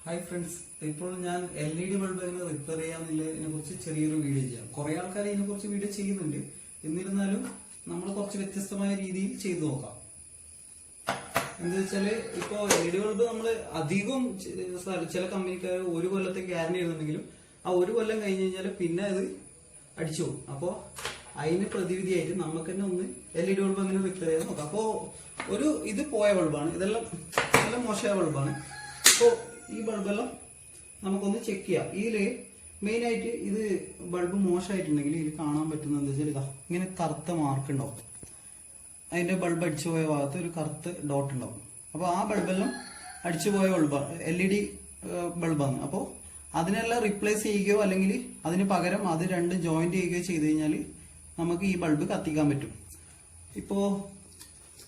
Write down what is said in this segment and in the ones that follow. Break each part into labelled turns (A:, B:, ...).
A: Hi friends, ഇപ്പോൾ ഞാൻ LED bulb എങ്ങനെ റിപ്പയർ ചെയ്യാമെന്നതിനെ കുറിച്ച് ചെറിയൊരു വീഡിയോ ചെയ്യാം. കുറെ ആൾക്കാർ ഇതിനെ കുറിച്ച് വീഡിയോ ചെയ്യുന്നുണ്ട്. എന്നിരുന്നാലും നമ്മൾ കുറച്ച് വ്യത്യസ്തമായ രീതിയിൽ ചെയ്തു നോക്കാം. എന്താ വെച്ചാല് ഇപ്പൊ LED ബൾബ് നമ്മൾ അധികം ചില കമ്പനിക്കാർ 1 കൊല്ലത്തെ ഗ്യാരണ്ടി എഴുതുന്നുണ്ടെങ്കിലും ആ 1 കൊല്ലം കഴിഞ്ഞ് കഴിഞ്ഞാൽ പിന്നെ അത് അടിച്ചു പോകും. അപ്പോ അതിന് പ്രതിവിധിയായിട്ട് നമുക്ക് തന്നെ ഒന്ന് LED ബൾബ് എങ്ങനെ റിപ്പയർ ചെയ്യാൻ നോക്കാം. അപ്പോ ഇത് പോയ ബൾബാണ്, ഇതെല്ലാം നല്ല മോശമായ ബൾബാണ്. അപ്പോ ഈ ബൾബെല്ലാം നമുക്കൊന്ന് ചെക്ക് ചെയ്യാം. ഇതില് മെയിൻ ആയിട്ട് ഇത് ബൾബ് മോശമായിട്ടുണ്ടെങ്കിൽ ഇതിൽ കാണാൻ പറ്റുന്ന എന്താ വെച്ചാൽ ഇതാ ഇങ്ങനെ കറുത്ത മാർക്ക് ഉണ്ടാവും. അതിന്റെ ബൾബ് അടിച്ചു പോയ ഭാഗത്ത് ഒരു കറുത്ത ഡോട്ട് ഉണ്ടാവും. അപ്പൊ ആ ബൾബെല്ലാം അടിച്ചു പോയ ബൾബാണ്, LED ബൾബാണ്. അപ്പോൾ അതിനെല്ലാം റീപ്ലേസ് ചെയ്യുകയോ അല്ലെങ്കിൽ അതിന് പകരം അത് രണ്ട് ജോയിന്റ് ചെയ്യുകയോ ചെയ്ത് കഴിഞ്ഞാൽ നമുക്ക് ഈ ബൾബ് കത്തിക്കാൻ പറ്റും.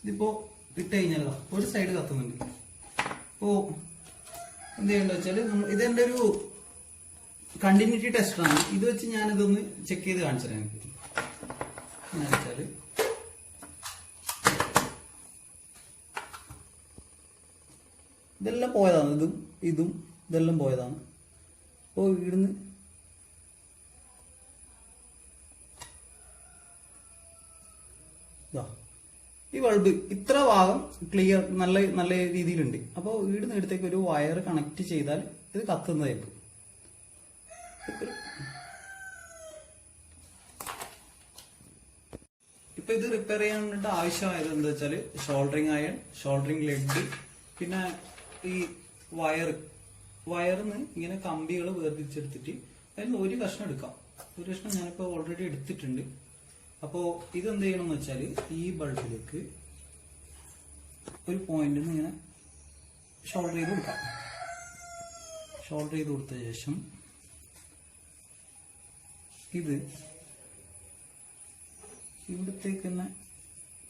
A: ഇതിപ്പോ ഇട്ട് കഴിഞ്ഞാൽ ഒരു സൈഡ് കത്തുന്നുണ്ട്. അപ്പോ എന്ത് ചെയ്യണ്ട വെച്ചാല് ഇതെന്റെ ഒരു കണ്ടിന്യൂറ്റി ടെസ്റ്ററാണ്. ഇത് വെച്ച് ഞാനിതൊന്ന് ചെക്ക് ചെയ്ത് കാണിച്ചു തരാം. എനിക്ക് വെച്ചാല് ഇതെല്ലാം പോയതാണ്, ഇതെല്ലാം പോയതാണ്. അപ്പോ ഇവിടുന്ന് ഈ ബൾബ് ഇത്ര ഭാഗം ക്ലിയർ നല്ല രീതിയിലുണ്ട്. അപ്പോൾ ഇവിടുന്ന് അടുത്തേക്ക് ഒരു വയർ കണക്ട് ചെയ്താൽ ഇത് കത്തുന്നതായിരിക്കും. ഇപ്പൊ ഇത് റിപ്പയർ ചെയ്യാൻ വേണ്ടിട്ട് ആവശ്യമായത് എന്താ വെച്ചാല് ഷോൾഡറിങ് അയൺ, ഷോൾഡറിങ് ലെഡ്, പിന്നെ ഈ വയറിന്ന് ഇങ്ങനെ കമ്പികൾ വേർതിരിച്ചെടുത്തിട്ട് അതിന് ഒരു കഷ്ണം എടുക്കാം. ഒരു കഷ്ണം ഞാനിപ്പോ ഓൾറെഡി എടുത്തിട്ടുണ്ട്. അപ്പോ ഇതെന്ത് ചെയ്യണം എന്ന് വെച്ചാല് ഈ ബൾബിലേക്ക് ഒരു പോയിന്റ് ഇങ്ങനെ ഷോൾഡർ ചെയ്ത് കൊടുക്കാം. ഷോൾഡർ ചെയ്ത് കൊടുത്ത ശേഷം ഇത് ഇവിടത്തേക്ക് തന്നെ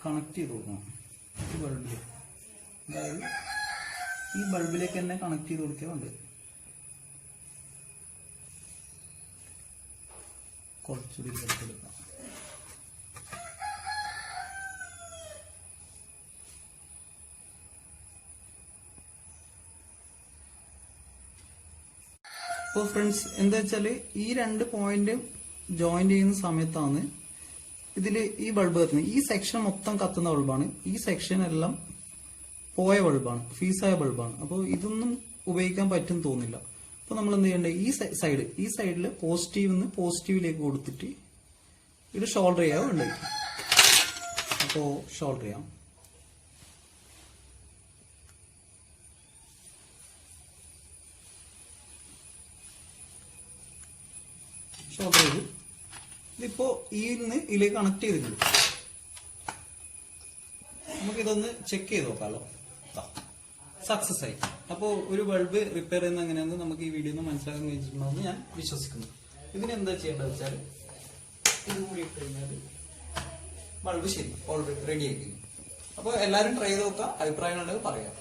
A: കണക്ട് ചെയ്ത് കൊടുക്കണം. ഈ ബൾബിൽ, അതായത് ഈ ബൾബിലേക്ക് തന്നെ കണക്ട് ചെയ്ത് കൊടുക്കുന്നുണ്ട്. കുറച്ചുകൂടി എടുക്കാം. അപ്പോൾ ഫ്രണ്ട്സ് എന്താ വെച്ചാല് ഈ രണ്ട് പോയിന്റ് ജോയിന്റ് ചെയ്യുന്ന സമയത്താണ് ഇതില് ഈ ബൾബ് കത്തുന്നത്. ഈ സെക്ഷൻ മൊത്തം കത്തുന്ന ബൾബാണ്. ഈ സെക്ഷൻ എല്ലാം പോയ ബൾബാണ്, ഫീസായ ബൾബാണ്. അപ്പോൾ ഇതൊന്നും ഉപയോഗിക്കാൻ പറ്റും തോന്നില്ല. അപ്പൊ നമ്മൾ എന്ത് ചെയ്യണ്ടേ, ഈ സൈഡില് പോസിറ്റീവിലേക്ക് കൊടുത്തിട്ട് ഇത് ഷോൾഡർ ചെയ്യാൻ വേണ്ടത്. അപ്പോ ഷോൾഡർ ചെയ്യാം. ഷോൾഡർ ചെയ്ത് ഇതിപ്പോ ഇതിലേക്ക് കണക്ട് ചെയ്തിട്ടുണ്ട്. നമുക്കിതൊന്ന് ചെക്ക് ചെയ്ത് നോക്കാമല്ലോ. സക്സസ് ആയി. അപ്പോ ഒരു ബൾബ് റിപ്പയർ ചെയ്യുന്ന എങ്ങനെയാണെന്ന് നമുക്ക് ഈ വീഡിയോ ഒന്ന് മനസ്സിലാക്കാൻ കഴിഞ്ഞിട്ടുണ്ടെന്ന് ഞാൻ വിശ്വസിക്കുന്നു. ഇതിന് എന്താ ചെയ്യേണ്ടത് വെച്ചാൽ ഇത് കൂടി ഇട്ട് കഴിഞ്ഞാൽ ബൾബ് ശരി ഓൾറെഡി റെഡി ആയി. അപ്പോൾ എല്ലാവരും ട്രൈ ചെയ്ത് നോക്കാം. അഭിപ്രായങ്ങളുണ്ടെങ്കിൽ പറയാം.